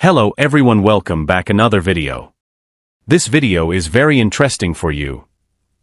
Hello everyone, welcome back another video. This video is very interesting for you.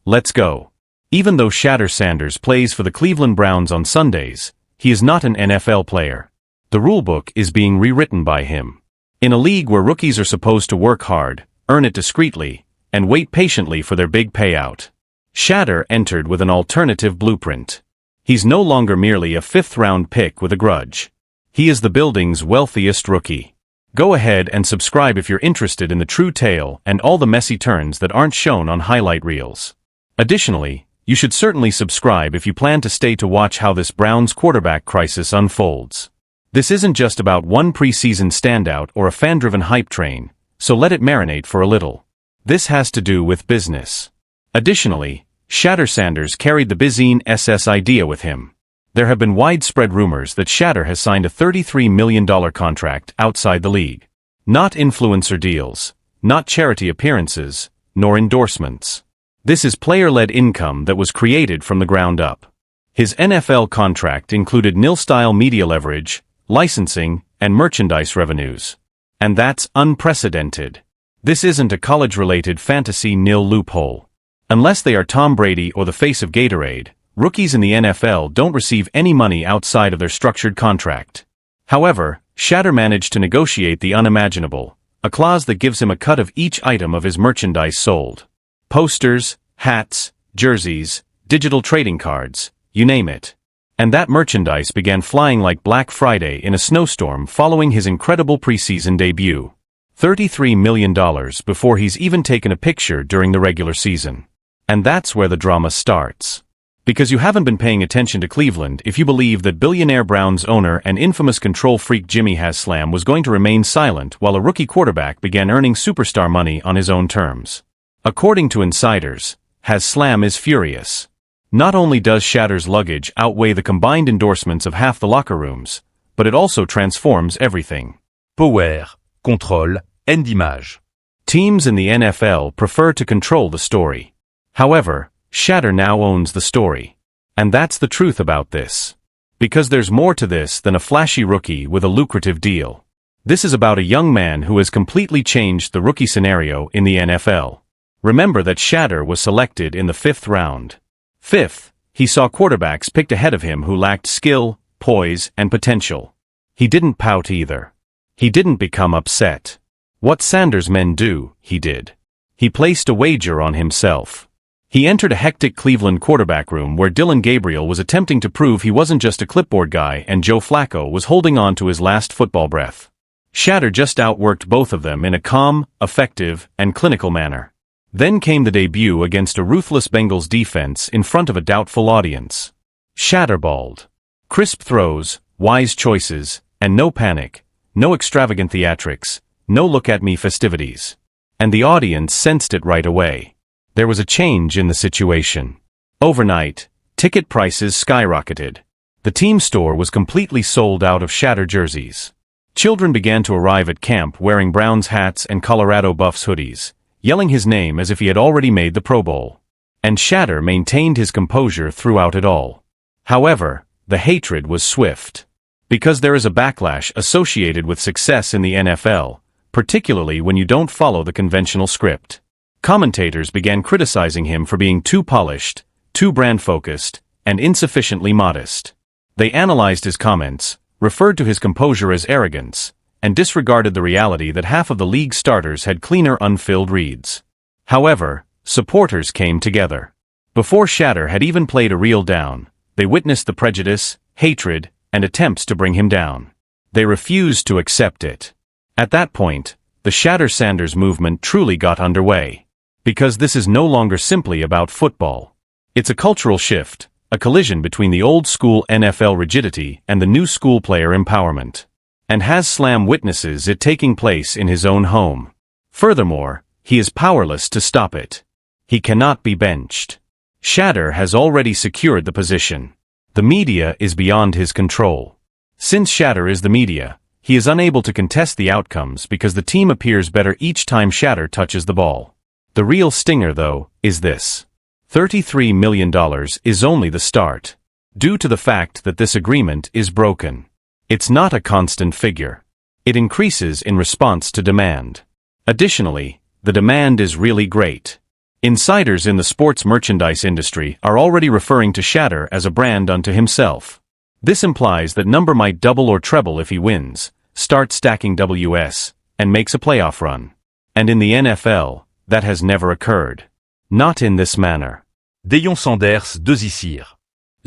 Let's go. Even though Shedeur Sanders plays for the Cleveland Browns on Sundays, he is not an NFL player. The rulebook is being rewritten by him. In a league where rookies are supposed to work hard, earn it discreetly, and wait patiently for their big payout, Shedeur entered with an alternative blueprint. He's no longer merely a fifth-round pick with a grudge. He is the building's wealthiest rookie. Go ahead and subscribe if you're interested in the true tale and all the messy turns that aren't shown on highlight reels. Additionally, you should certainly subscribe if you plan to stay to watch how this Browns quarterback crisis unfolds. This isn't just about one preseason standout or a fan-driven hype train, so let it marinate for a little. This has to do with business. Additionally, Shedeur Sanders carried the Bizine SS idea with him. There have been widespread rumors that Shedeur has signed a $33 million contract outside the league. Not influencer deals, not charity appearances, nor endorsements. This is player-led income that was created from the ground up. His NFL contract included nil-style media leverage, licensing, and merchandise revenues. And that's unprecedented. This isn't a college-related fantasy nil loophole. Unless they are Tom Brady or the face of Gatorade, rookies in the NFL don't receive any money outside of their structured contract. However, Shedeur managed to negotiate the unimaginable, a clause that gives him a cut of each item of his merchandise sold. Posters, hats, jerseys, digital trading cards, you name it. And that merchandise began flying like Black Friday in a snowstorm following his incredible preseason debut. $33 million before he's even taken a picture during the regular season. And that's where the drama starts. Because you haven't been paying attention to Cleveland if you believe that billionaire Browns owner and infamous control freak Jimmy Haslam was going to remain silent while a rookie quarterback began earning superstar money on his own terms. According to insiders, Haslam is furious. Not only does Shedeur's luggage outweigh the combined endorsements of half the locker rooms, but it also transforms everything. Power, contrôle, and image. Teams in the NFL prefer to control the story. However, Shedeur now owns the story. And that's the truth about this. Because there's more to this than a flashy rookie with a lucrative deal. This is about a young man who has completely changed the rookie scenario in the NFL. Remember that Shedeur was selected in the 5th round. Fifth, he saw quarterbacks picked ahead of him who lacked skill, poise, and potential. He didn't pout either. He didn't become upset. What Sanders men do, he did. He placed a wager on himself. He entered a hectic Cleveland quarterback room where Dillon Gabriel was attempting to prove he wasn't just a clipboard guy and Joe Flacco was holding on to his last football breath. Shedeur just outworked both of them in a calm, effective, and clinical manner. Then came the debut against a ruthless Bengals defense in front of a doubtful audience. Shedeur balled. Crisp throws, wise choices, and no panic, no extravagant theatrics, no look-at-me festivities. And the audience sensed it right away. There was a change in the situation. Overnight, ticket prices skyrocketed. The team store was completely sold out of Shedeur jerseys. Children began to arrive at camp wearing Browns hats and Colorado Buffs hoodies, yelling his name as if he had already made the Pro Bowl. And Shedeur maintained his composure throughout it all. However, the hatred was swift. Because there is a backlash associated with success in the NFL, particularly when you don't follow the conventional script. Commentators began criticizing him for being too polished, too brand-focused, and insufficiently modest. They analyzed his comments, referred to his composure as arrogance, and disregarded the reality that half of the league starters had cleaner unfilled reads. However, supporters came together. Before Shedeur had even played a reel down, they witnessed the prejudice, hatred, and attempts to bring him down. They refused to accept it. At that point, the Shedeur Sanders movement truly got underway. Because this is no longer simply about football. It's a cultural shift, a collision between the old-school NFL rigidity and the new-school player empowerment. And Haslam witnesses it taking place in his own home. Furthermore, he is powerless to stop it. He cannot be benched. Shedeur has already secured the position. The media is beyond his control. Since Shedeur is the media, he is unable to contest the outcomes because the team appears better each time Shedeur touches the ball. The real stinger, though, is this. $33 million is only the start. Due to the fact that this agreement is broken. It's not a constant figure. It increases in response to demand. Additionally, the demand is really great. Insiders in the sports merchandise industry are already referring to Shedeur as a brand unto himself. This implies that number might double or treble if he wins, starts stacking Ws, and makes a playoff run. And in the NFL, that has never occurred. Not in this manner. Deion Sanders, 2 Isir.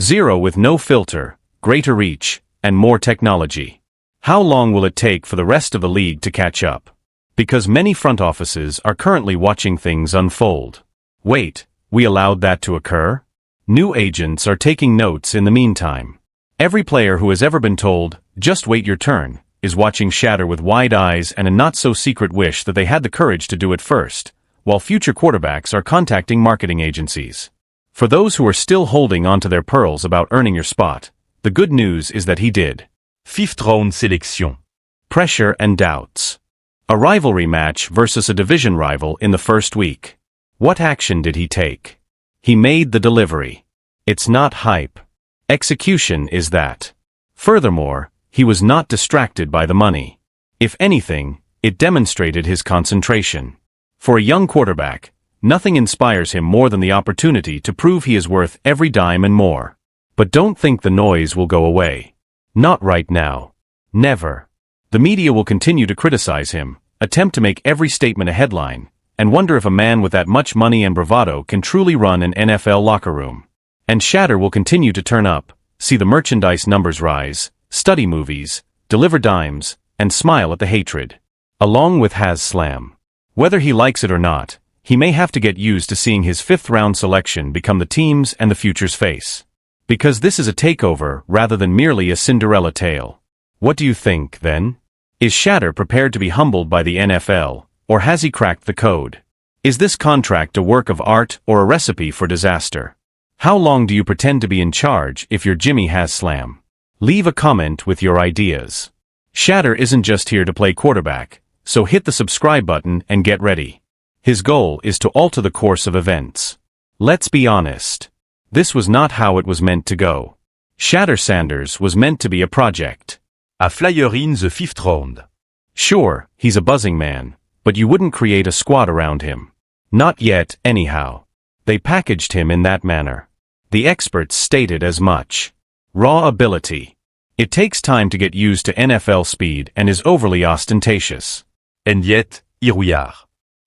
0 with no filter, greater reach, and more technology. How long will it take for the rest of the league to catch up? Because many front offices are currently watching things unfold. Wait, we allowed that to occur? New agents are taking notes in the meantime. Every player who has ever been told, just wait your turn, is watching Shedeur with wide eyes and a not-so-secret wish that they had the courage to do it first, while future quarterbacks are contacting marketing agencies. For those who are still holding onto their pearls about earning your spot, the good news is that he did. 5th round selection. Pressure and doubts. A rivalry match versus a division rival in the first week. What action did he take? He made the delivery. It's not hype. Execution is that. Furthermore, he was not distracted by the money. If anything, it demonstrated his concentration. For a young quarterback, nothing inspires him more than the opportunity to prove he is worth every dime and more. But don't think the noise will go away. Not right now. Never. The media will continue to criticize him, attempt to make every statement a headline, and wonder if a man with that much money and bravado can truly run an NFL locker room. And Shedeur will continue to turn up, see the merchandise numbers rise, study movies, deliver dimes, and smile at the hatred. Along with HASLAM. Whether he likes it or not, he may have to get used to seeing his 5th round selection become the team's and the future's face. Because this is a takeover rather than merely a Cinderella tale. What do you think, then? Is Shedeur prepared to be humbled by the NFL, or has he cracked the code? Is this contract a work of art or a recipe for disaster? How long do you pretend to be in charge if you're Jimmy Haslam? Leave a comment with your ideas. Shedeur isn't just here to play quarterback, so hit the subscribe button and get ready. His goal is to alter the course of events. Let's be honest. This was not how it was meant to go. Shedeur Sanders was meant to be a project. A flyer in the 5th round. Sure, he's a buzzing man, but you wouldn't create a squad around him. Not yet, anyhow. They packaged him in that manner. The experts stated as much. Raw ability. It takes time to get used to NFL speed and is overly ostentatious. And yet, here we are.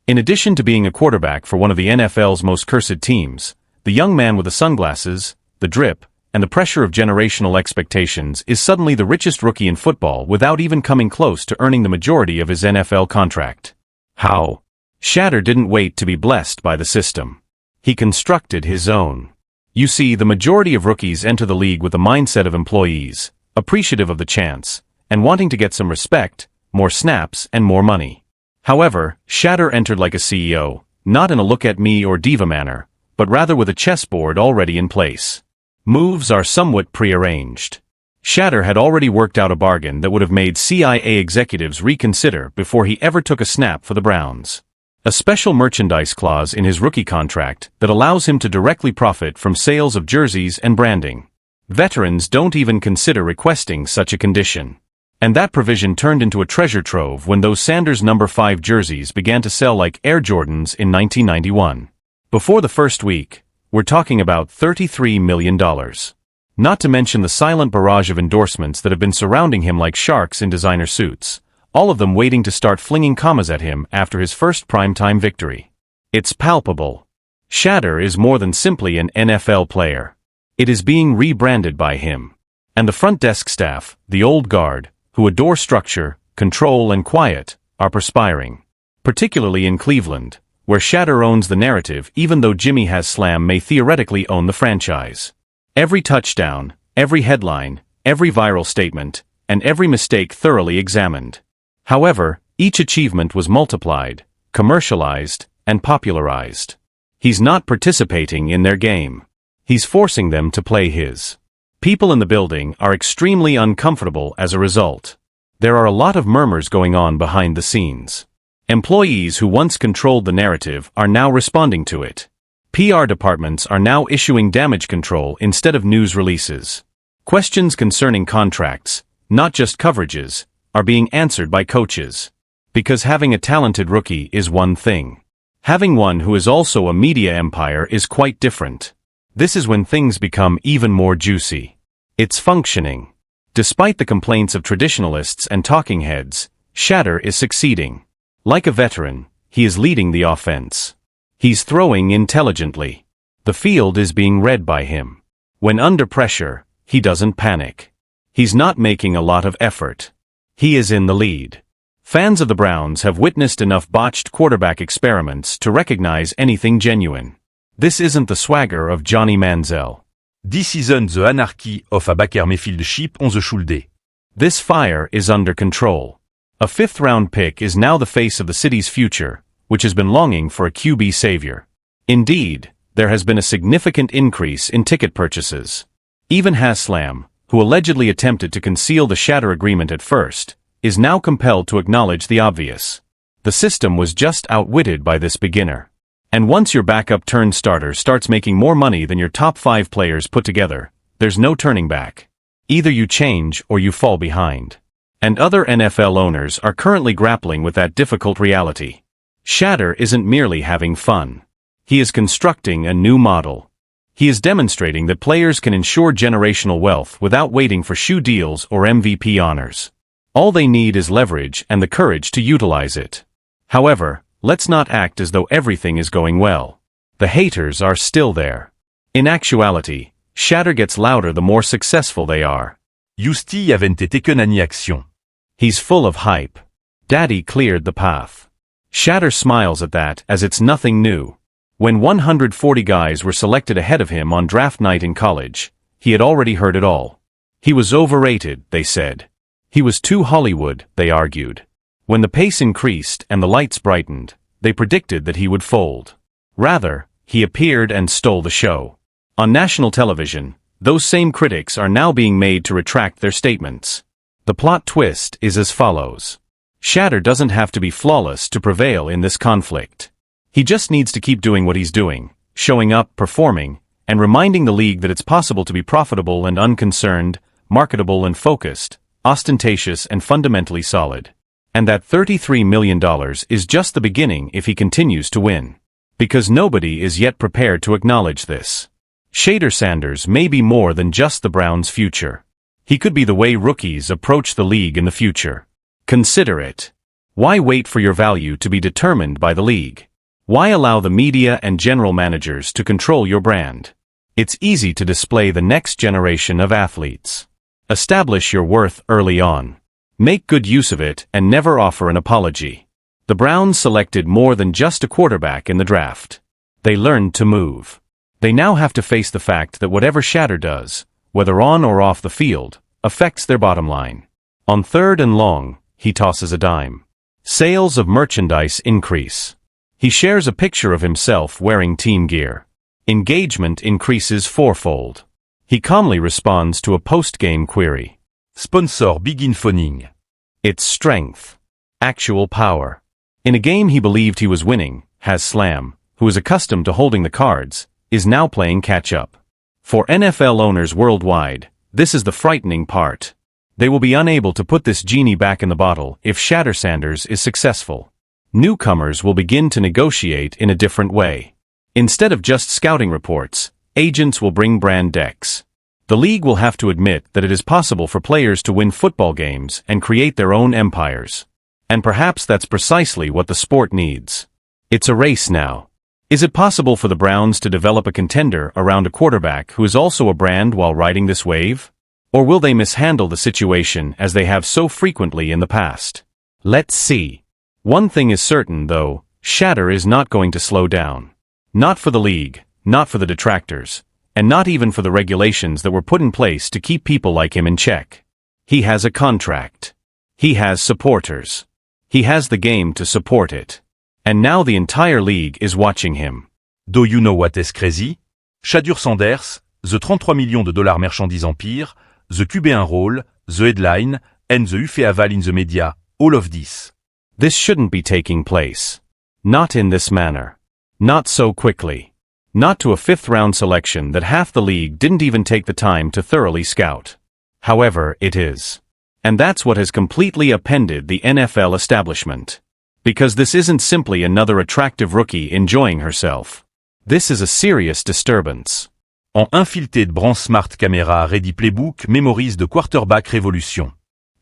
In addition to being a quarterback for one of the NFL's most cursed teams, the young man with the sunglasses, the drip, and the pressure of generational expectations is suddenly the richest rookie in football without even coming close to earning the majority of his NFL contract. How? Shedeur didn't wait to be blessed by the system. He constructed his own. You see, the majority of rookies enter the league with the mindset of employees, appreciative of the chance, and wanting to get some respect, more snaps, and more money. However, Shedeur entered like a CEO, not in a look-at-me or diva manner, but rather with a chessboard already in place. Moves are somewhat prearranged. Shedeur had already worked out a bargain that would have made CIA executives reconsider before he ever took a snap for the Browns. A special merchandise clause in his rookie contract that allows him to directly profit from sales of jerseys and branding. Veterans don't even consider requesting such a condition. And that provision turned into a treasure trove when those Sanders number 5 jerseys began to sell like Air Jordans in 1991. Before the first week, we're talking about $33 million. Not to mention the silent barrage of endorsements that have been surrounding him like sharks in designer suits, all of them waiting to start flinging commas at him after his first primetime victory. It's palpable. Shedeur is more than simply an NFL player. It is being rebranded by him. And the front desk staff, the old guard, who adore structure, control, and quiet, are perspiring. Particularly in Cleveland, where Shedeur owns the narrative even though Jimmy Haslam may theoretically own the franchise. Every touchdown, every headline, every viral statement, and every mistake thoroughly examined. However, each achievement was multiplied, commercialized, and popularized. He's not participating in their game. He's forcing them to play his. People in the building are extremely uncomfortable as a result. There are a lot of murmurs going on behind the scenes. Employees who once controlled the narrative are now responding to it. PR departments are now issuing damage control instead of news releases. Questions concerning contracts, not just coverages, are being answered by coaches. Because having a talented rookie is one thing. Having one who is also a media empire is quite different. This is when things become even more juicy. It's functioning. Despite the complaints of traditionalists and talking heads, Shedeur is succeeding. Like a veteran, he is leading the offense. He's throwing intelligently. The field is being read by him. When under pressure, he doesn't panic. He's not making a lot of effort. He is in the lead. Fans of the Browns have witnessed enough botched quarterback experiments to recognize anything genuine. This isn't the swagger of Johnny Manziel. This isn't the anarchy of a backer Mayfield ship on the shoulder. This fire is under control. A fifth-round pick is now the face of the city's future, which has been longing for a QB savior. Indeed, there has been a significant increase in ticket purchases. Even HASLAM, who allegedly attempted to conceal the Shedeur agreement at first, is now compelled to acknowledge the obvious. The system was just outwitted by this beginner. And once your backup turned starter starts making more money than your top 5 players put together, there's no turning back. Either you change or you fall behind. And other NFL owners are currently grappling with that difficult reality. Shedeur isn't merely having fun. He is constructing a new model. He is demonstrating that players can ensure generational wealth without waiting for shoe deals or MVP honors. All they need is leverage and the courage to utilize it. However, let's not act as though everything is going well. The haters are still there. In actuality, Shedeur gets louder the more successful they are. Justi avente taken any action. He's full of hype. Daddy cleared the path. Shedeur smiles at that as it's nothing new. When 140 guys were selected ahead of him on draft night in college, he had already heard it all. He was overrated, they said. He was too Hollywood, they argued. When the pace increased and the lights brightened, they predicted that he would fold. Rather, he appeared and stole the show. On national television, those same critics are now being made to retract their statements. The plot twist is as follows. Shedeur doesn't have to be flawless to prevail in this conflict. He just needs to keep doing what he's doing, showing up, performing, and reminding the league that it's possible to be profitable and unconcerned, marketable and focused, ostentatious and fundamentally solid. And that $33 million is just the beginning if he continues to win. Because nobody is yet prepared to acknowledge this. Shedeur Sanders may be more than just the Browns' future. He could be the way rookies approach the league in the future. Consider it. Why wait for your value to be determined by the league? Why allow the media and general managers to control your brand? It's easy to display the next generation of athletes. Establish your worth early on. Make good use of it and never offer an apology. The Browns selected more than just a quarterback in the draft. They learned to move. They now have to face the fact that whatever Shedeur does, whether on or off the field, affects their bottom line. On 3rd and long, he tosses a dime. Sales of merchandise increase. He shares a picture of himself wearing team gear. Engagement increases fourfold. He calmly responds to a post-game query. Sponsor begin phoning. It's strength. Actual power. In a game he believed he was winning, HASLAM, who is accustomed to holding the cards, is now playing catch-up. For NFL owners worldwide, this is the frightening part. They will be unable to put this genie back in the bottle if Shedeur Sanders is successful. Newcomers will begin to negotiate in a different way. Instead of just scouting reports, agents will bring brand decks. The league will have to admit that it is possible for players to win football games and create their own empires. And perhaps that's precisely what the sport needs. It's a race now. Is it possible for the Browns to develop a contender around a quarterback who is also a brand while riding this wave? Or will they mishandle the situation as they have so frequently in the past? Let's see. One thing is certain, though, Shedeur is not going to slow down. Not for the league, not for the detractors, and not even for the regulations that were put in place to keep people like him in check. He has a contract. He has supporters. He has the game to support it. And now the entire league is watching him. Do you know what is crazy? Shedeur Sanders, the $33 million merchandise empire, the QB1 role, the headline, and the UFA in the media, all of this. This shouldn't be taking place. Not in this manner. Not so quickly. Not to a 5th-round selection that half the league didn't even take the time to thoroughly scout. However, it is. And that's what has completely upended the NFL establishment. Because this isn't simply another attractive rookie enjoying herself. This is a serious disturbance. En infiltré de branche smart caméra ready playbook mémorise de quarterback révolution.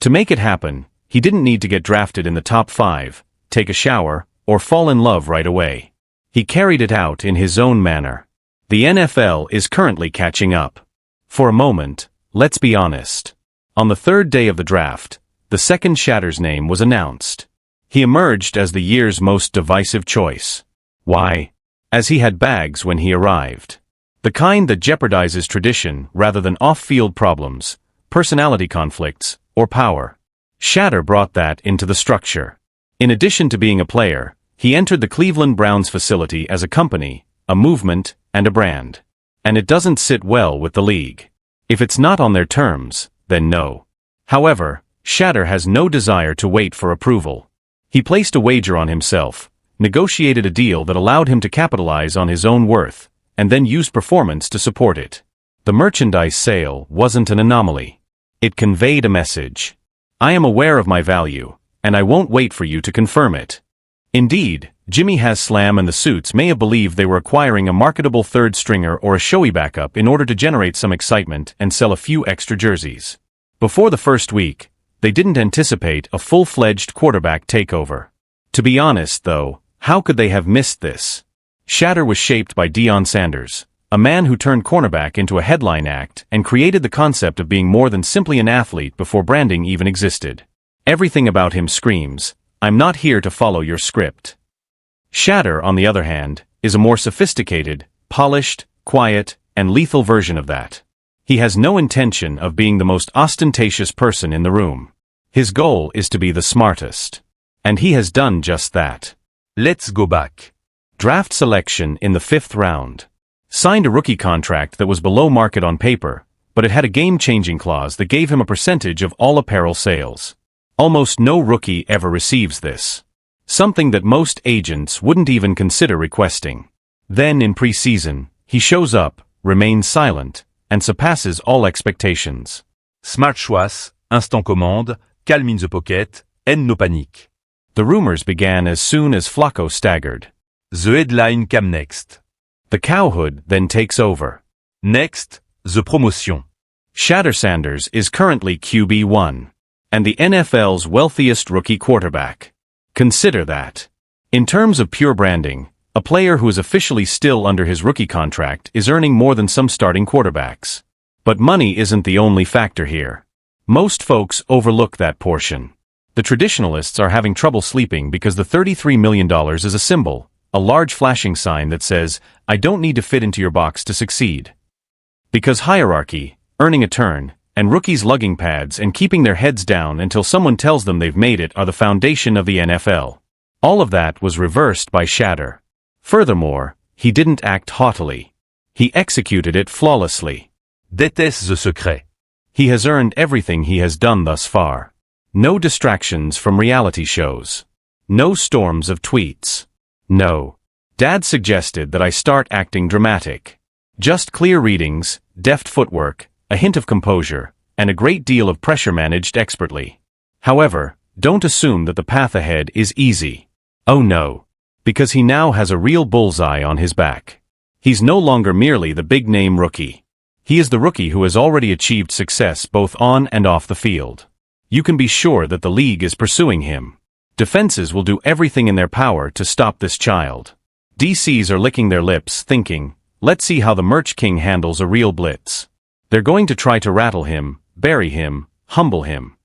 To make it happen, he didn't need to get drafted in the top 5, take a shower, or fall in love right away. He carried it out in his own manner. The NFL is currently catching up. For a moment, let's be honest. On the third day of the draft, the second Shedeur name was announced. He emerged as the year's most divisive choice. Why? As he had bags when he arrived. The kind that jeopardizes tradition rather than off-field problems, personality conflicts, or power. Shedeur brought that into the structure. In addition to being a player, he entered the Cleveland Browns facility as a company, a movement, and a brand. And it doesn't sit well with the league. If it's not on their terms, then no. However, Shedeur has no desire to wait for approval. He placed a wager on himself, negotiated a deal that allowed him to capitalize on his own worth, and then used performance to support it. The merchandise sale wasn't an anomaly. It conveyed a message. I am aware of my value, and I won't wait for you to confirm it. Indeed, Jimmy Haslam and the Suits may have believed they were acquiring a marketable third stringer or a showy backup in order to generate some excitement and sell a few extra jerseys. Before the first week, they didn't anticipate a full-fledged quarterback takeover. To be honest, though, how could they have missed this? Shedeur was shaped by Shedeur Sanders, a man who turned cornerback into a headline act and created the concept of being more than simply an athlete before branding even existed. Everything about him screams, "I'm not here to follow your script." Shedeur, on the other hand, is a more sophisticated, polished, quiet, and lethal version of that. He has no intention of being the most ostentatious person in the room. His goal is to be the smartest. And he has done just that. Let's go back. Draft selection in the 5th round. Signed a rookie contract that was below market on paper, but it had a game-changing clause that gave him a percentage of all apparel sales. Almost no rookie ever receives this. Something that most agents wouldn't even consider requesting. Then in preseason, he shows up, remains silent, and surpasses all expectations. Smart choice, instant commande, calme in the pocket, and no panique. The rumors began as soon as Flacco staggered. The headline came next. The cowhood then takes over. Next, the promotion. Shedeur Sanders is currently QB1, and the NFL's wealthiest rookie quarterback. Consider that. In terms of pure branding, a player who is officially still under his rookie contract is earning more than some starting quarterbacks. But money isn't the only factor here. Most folks overlook that portion. The traditionalists are having trouble sleeping because the $33 million is a symbol, a large flashing sign that says, "I don't need to fit into your box to succeed." Because hierarchy, earning a turn, and rookies lugging pads and keeping their heads down until someone tells them they've made it are the foundation of the NFL. All of that was reversed by Shedeur. Furthermore, he didn't act haughtily. He executed it flawlessly. Déteste the secret. He has earned everything he has done thus far. No distractions from reality shows. No storms of tweets. No. Dad suggested that I start acting dramatic. Just clear readings, deft footwork, a hint of composure, and a great deal of pressure managed expertly. However, don't assume that the path ahead is easy. Oh no. Because he now has a real bullseye on his back. He's no longer merely the big-name rookie. He is the rookie who has already achieved success both on and off the field. You can be sure that the league is pursuing him. Defenses will do everything in their power to stop this child. DCs are licking their lips, thinking, let's see how the Merch King handles a real blitz. They're going to try to rattle him, bury him, humble him.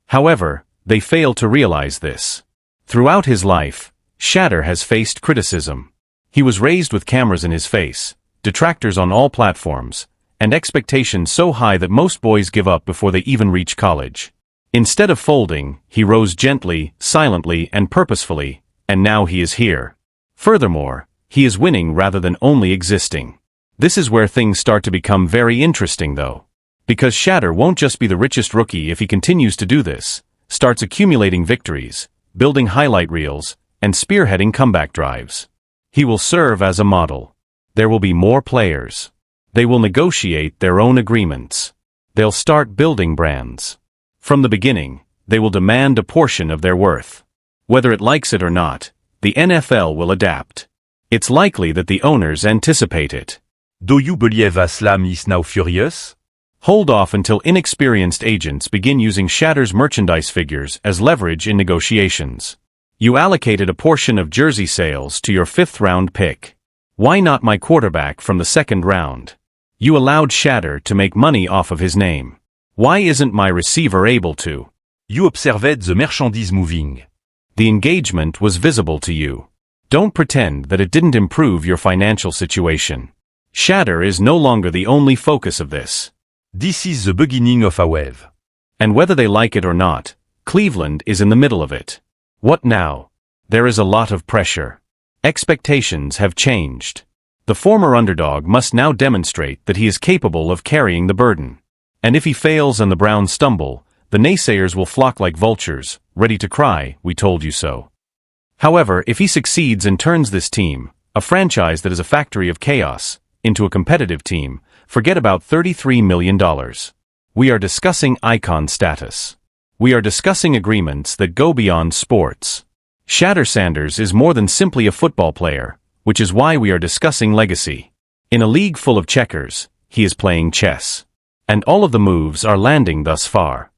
However, they fail to realize this. Throughout his life, Shedeur has faced criticism. He was raised with cameras in his face, detractors on all platforms, and expectations so high that most boys give up before they even reach college. Instead of folding, he rose gently, silently, and purposefully, and now he is here. Furthermore, he is winning rather than only existing. This is where things start to become very interesting though. Because Shedeur won't just be the richest rookie if he continues to do this, starts accumulating victories, building highlight reels, and spearheading comeback drives. He will serve as a model. There will be more players. They will negotiate their own agreements. They'll start building brands. From the beginning, they will demand a portion of their worth. Whether it likes it or not, the NFL will adapt. It's likely that the owners anticipate it. Do you believe HASLAM is now furious? Hold off until inexperienced agents begin using Shedeur's merchandise figures as leverage in negotiations. You allocated a portion of jersey sales to your 5th-round pick. Why not my quarterback from the 2nd round? You allowed Shedeur to make money off of his name. Why isn't my receiver able to? You observed the merchandise moving. The engagement was visible to you. Don't pretend that it didn't improve your financial situation. Shedeur is no longer the only focus of this. This is the beginning of a wave. And whether they like it or not, Cleveland is in the middle of it. What now? There is a lot of pressure. Expectations have changed. The former underdog must now demonstrate that he is capable of carrying the burden. And if he fails and the Browns stumble, the naysayers will flock like vultures, ready to cry, "We told you so." However, if he succeeds and turns this team, a franchise that is a factory of chaos, into a competitive team, forget about $33 million. We are discussing icon status. We are discussing agreements that go beyond sports. Shedeur Sanders is more than simply a football player, which is why we are discussing legacy. In a league full of checkers, he is playing chess. And all of the moves are landing thus far.